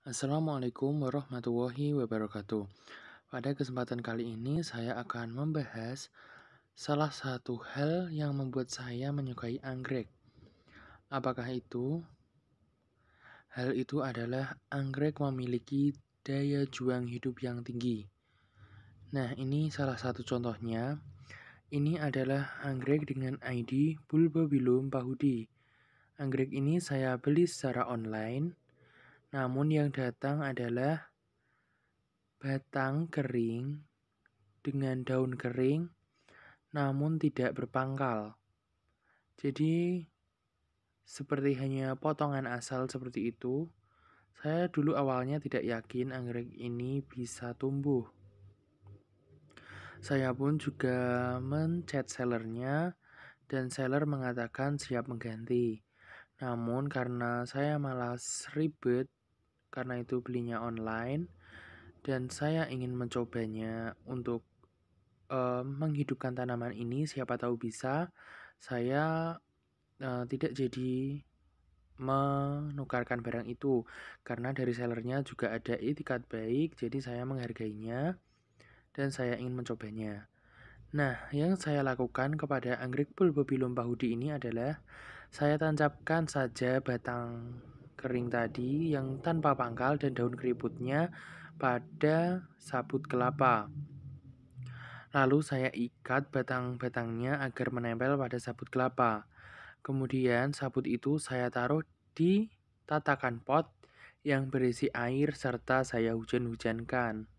Assalamualaikum warahmatullahi wabarakatuh. Pada kesempatan kali ini, saya akan membahas salah satu hal yang membuat saya menyukai anggrek. Apakah itu? Hal itu adalah anggrek memiliki daya juang hidup yang tinggi. Nah, ini salah satu contohnya. Ini adalah anggrek dengan ID Bulbobillum pahudi. Anggrek ini saya beli secara online, namun yang datang adalah batang kering dengan daun kering namun tidak berpangkal. Jadi seperti hanya potongan asal seperti itu. Saya dulu awalnya tidak yakin anggrek ini bisa tumbuh. Saya pun juga menchat sellernya dan seller mengatakan siap mengganti. Namun karena saya malas ribet karena itu belinya online dan saya ingin mencobanya untuk menghidupkan tanaman ini, siapa tahu bisa. Saya tidak jadi menukarkan barang itu karena dari sellernya juga ada itikat baik, jadi saya menghargainya dan saya ingin mencobanya. Nah, yang saya lakukan kepada anggrek Bulbobillum pahudi ini adalah saya tancapkan saja batang kering tadi yang tanpa pangkal dan daun keriputnya pada sabut kelapa. Lalu saya ikat batang-batangnya agar menempel pada sabut kelapa. Kemudian sabut itu saya taruh di tatakan pot yang berisi air serta saya hujan-hujankan.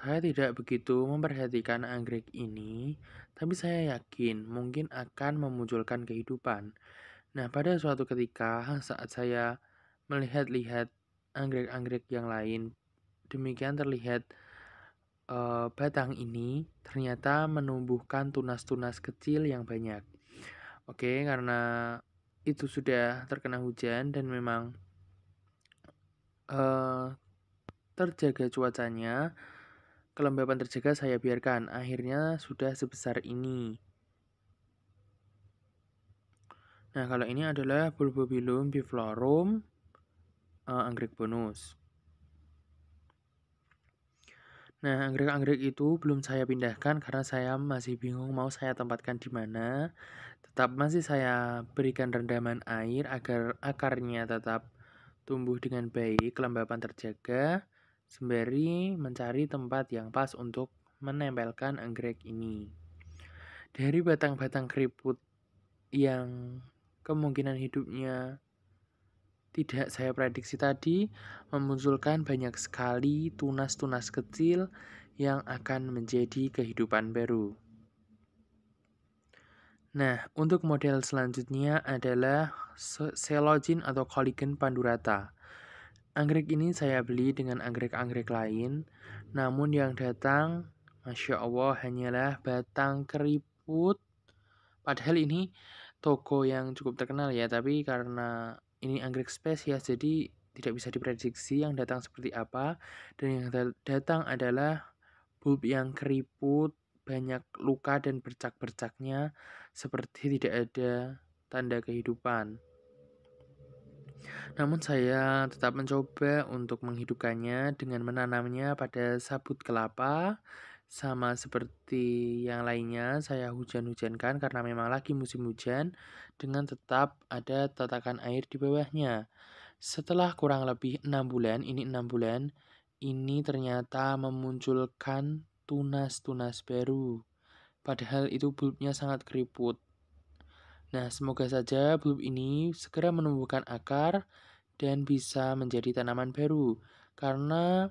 Saya tidak begitu memperhatikan anggrek ini, tapi saya yakin mungkin akan memunculkan kehidupan. Nah, pada suatu ketika saat saya melihat-lihat anggrek-anggrek yang lain, demikian terlihat batang ini ternyata menumbuhkan tunas-tunas kecil yang banyak. Oke, karena itu sudah terkena hujan dan memang eh, terjaga cuacanya, kelembapan terjaga saya biarkan. Akhirnya sudah sebesar ini. Nah, kalau ini adalah Bulbobillum biflorum anggrek bonus. Nah, anggrek-anggrek itu belum saya pindahkan karena saya masih bingung mau saya tempatkan di mana. Tetap masih saya berikan rendaman air agar akarnya tetap tumbuh dengan baik, kelembapan terjaga, sembari mencari tempat yang pas untuk menempelkan anggrek ini. Dari batang-batang keriput yang kemungkinan hidupnya tidak saya prediksi tadi, memunculkan banyak sekali tunas-tunas kecil yang akan menjadi kehidupan baru. Nah, untuk model selanjutnya adalah Coelogin atau Collagen pandurata. Anggrek ini saya beli dengan anggrek-anggrek lain, namun yang datang, Masya Allah, hanyalah batang keriput. Padahal ini toko yang cukup terkenal ya, tapi karena ini anggrek spesies, jadi tidak bisa diprediksi yang datang seperti apa. Dan yang datang adalah bulb yang keriput, banyak luka dan bercak-bercaknya, seperti tidak ada tanda kehidupan. Namun saya tetap mencoba untuk menghidupkannya dengan menanamnya pada sabut kelapa. Sama seperti yang lainnya, saya hujan-hujankan karena memang lagi musim hujan, dengan tetap ada tatakan air di bawahnya. Setelah kurang lebih 6 bulan, ini ternyata memunculkan tunas-tunas baru. Padahal itu bulbnya sangat keriput. Nah, semoga saja bulb ini segera menumbuhkan akar dan bisa menjadi tanaman baru. Karena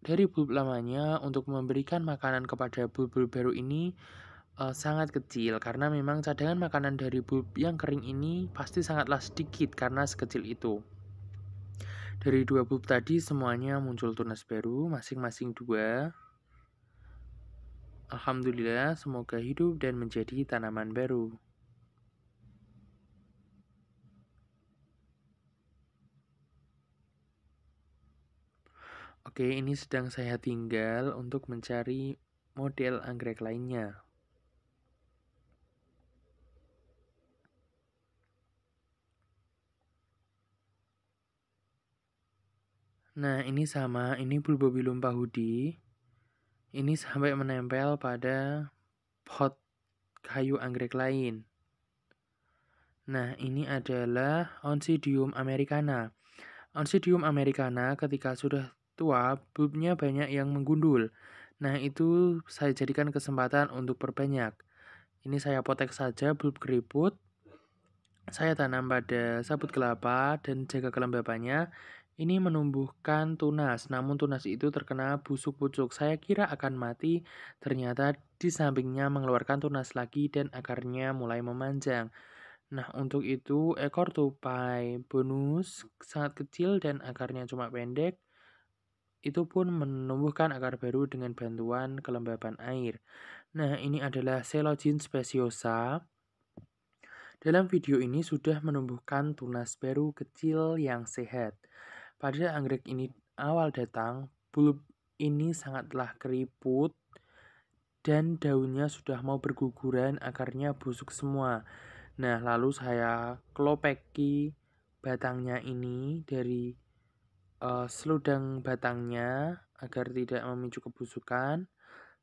dari bulb lamanya untuk memberikan makanan kepada bulb-bulb baru ini sangat kecil. Karena memang cadangan makanan dari bulb yang kering ini pasti sangatlah sedikit karena sekecil itu. Dari 2 bulb tadi semuanya muncul tunas baru, masing-masing 2. Alhamdulillah, semoga hidup dan menjadi tanaman baru. Oke, ini sedang saya tinggal untuk mencari model anggrek lainnya. Nah, ini sama, ini Bulbobillum pahudi. Ini sampai menempel pada pot kayu anggrek lain. Nah, ini adalah Oncidium americana. Oncidium americana ketika sudah tua, bulbnya banyak yang menggundul. Nah, itu saya jadikan kesempatan untuk perbanyak. Ini saya potek saja bulb keriput. Saya tanam pada sabut kelapa dan jaga kelembapannya. Ini menumbuhkan tunas, namun tunas itu terkena busuk pucuk. Saya kira akan mati, ternyata di sampingnya mengeluarkan tunas lagi dan akarnya mulai memanjang. Nah, untuk itu ekor tupai bonus sangat kecil dan akarnya cuma pendek. Itu pun menumbuhkan akar baru dengan bantuan kelembapan air. Nah, ini adalah Coelogene speciosa. Dalam video ini sudah menumbuhkan tunas baru kecil yang sehat. Pada anggrek ini awal datang, bulb ini sangatlah keriput dan daunnya sudah mau berguguran, akarnya busuk semua. Nah, lalu saya kelopeki batangnya ini dari seludang batangnya agar tidak memicu kebusukan.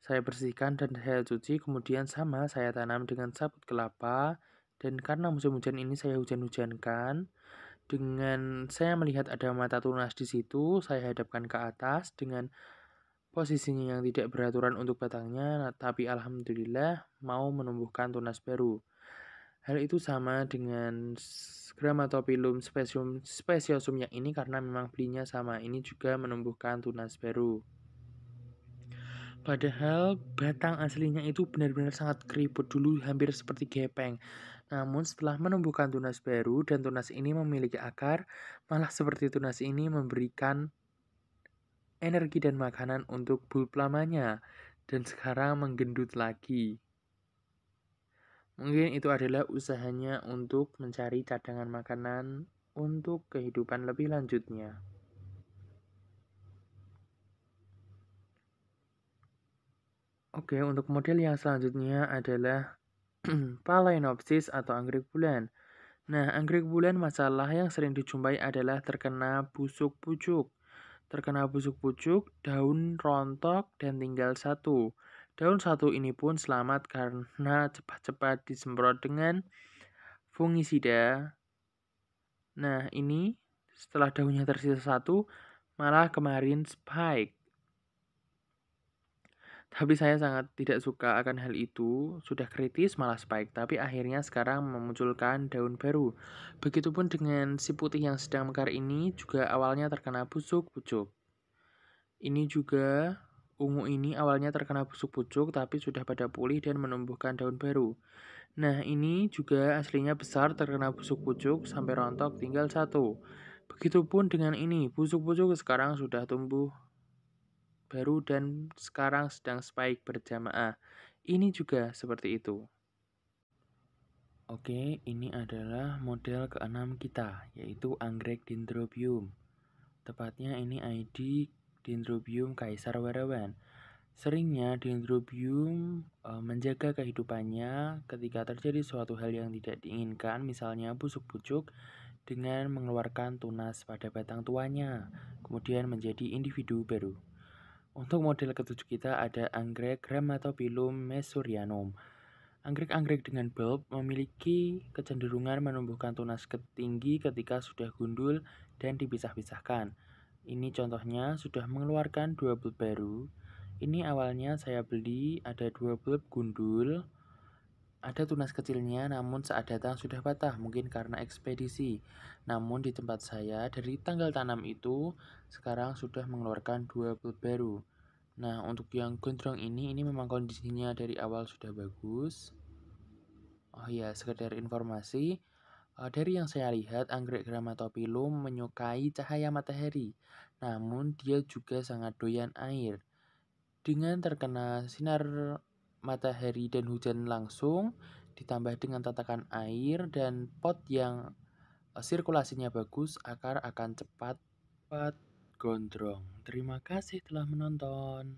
Saya bersihkan dan saya cuci, kemudian sama saya tanam dengan sabut kelapa. Dan karena musim hujan ini saya hujan-hujankan, dengan saya melihat ada mata tunas di situ, saya hadapkan ke atas dengan posisinya yang tidak beraturan untuk batangnya, tapi alhamdulillah mau menumbuhkan tunas baru. Hal itu sama dengan Grammatophyllum speciosum yang ini karena memang belinya sama, ini juga menumbuhkan tunas baru. Padahal batang aslinya itu benar-benar sangat keriput dulu, hampir seperti gepeng. Namun setelah menumbuhkan tunas baru dan tunas ini memiliki akar, malah seperti tunas ini memberikan energi dan makanan untuk bulb lamanya. Dan sekarang menggendut lagi. Mungkin itu adalah usahanya untuk mencari cadangan makanan untuk kehidupan lebih lanjutnya. Oke, untuk model yang selanjutnya adalah Phalaenopsis atau anggrek bulan. Nah, anggrek bulan masalah yang sering dijumpai adalah terkena busuk pucuk. Terkena busuk pucuk, daun rontok dan tinggal satu. Daun satu ini pun selamat karena cepat-cepat disemprot dengan fungisida. Nah, ini setelah daunnya tersisa satu, malah kemarin spike. Tapi saya sangat tidak suka akan hal itu, sudah kritis malah spike, tapi akhirnya sekarang memunculkan daun baru. Begitupun dengan si putih yang sedang mekar ini juga awalnya terkena busuk pucuk. Ini juga ungu ini awalnya terkena busuk pucuk tapi sudah pada pulih dan menumbuhkan daun baru. Nah, ini juga aslinya besar terkena busuk pucuk sampai rontok tinggal satu. Begitupun dengan ini, busuk pucuk sekarang sudah tumbuh baru dan sekarang sedang spike berjamaah. Ini juga seperti itu. Oke, ini adalah model keenam kita, yaitu anggrek Dendrobium. Tepatnya ini ID Dendrobium Kaisar Warawan. Seringnya Dendrobium menjaga kehidupannya ketika terjadi suatu hal yang tidak diinginkan, misalnya busuk pucuk dengan mengeluarkan tunas pada batang tuanya, kemudian menjadi individu baru. Untuk model ketujuh kita ada anggrek Grammatophyllum mesurianum. Anggrek-anggrek dengan bulb memiliki kecenderungan menumbuhkan tunas tinggi ketika sudah gundul dan dipisah-pisahkan. Ini contohnya sudah mengeluarkan dua bulb baru. Ini awalnya saya beli ada dua bulb gundul. Ada tunas kecilnya namun saat datang sudah patah mungkin karena ekspedisi. Namun di tempat saya dari tanggal tanam itu sekarang sudah mengeluarkan dua bulb baru. Nah, untuk yang gondrong ini memang kondisinya dari awal sudah bagus. Oh ya, sekedar informasi, dari yang saya lihat anggrek Grammatophyllum menyukai cahaya matahari. Namun dia juga sangat doyan air. Dengan terkena sinar matahari dan hujan langsung, ditambah dengan tatakan air dan pot yang sirkulasinya bagus, akar akan cepat gondrong. Terima kasih telah menonton.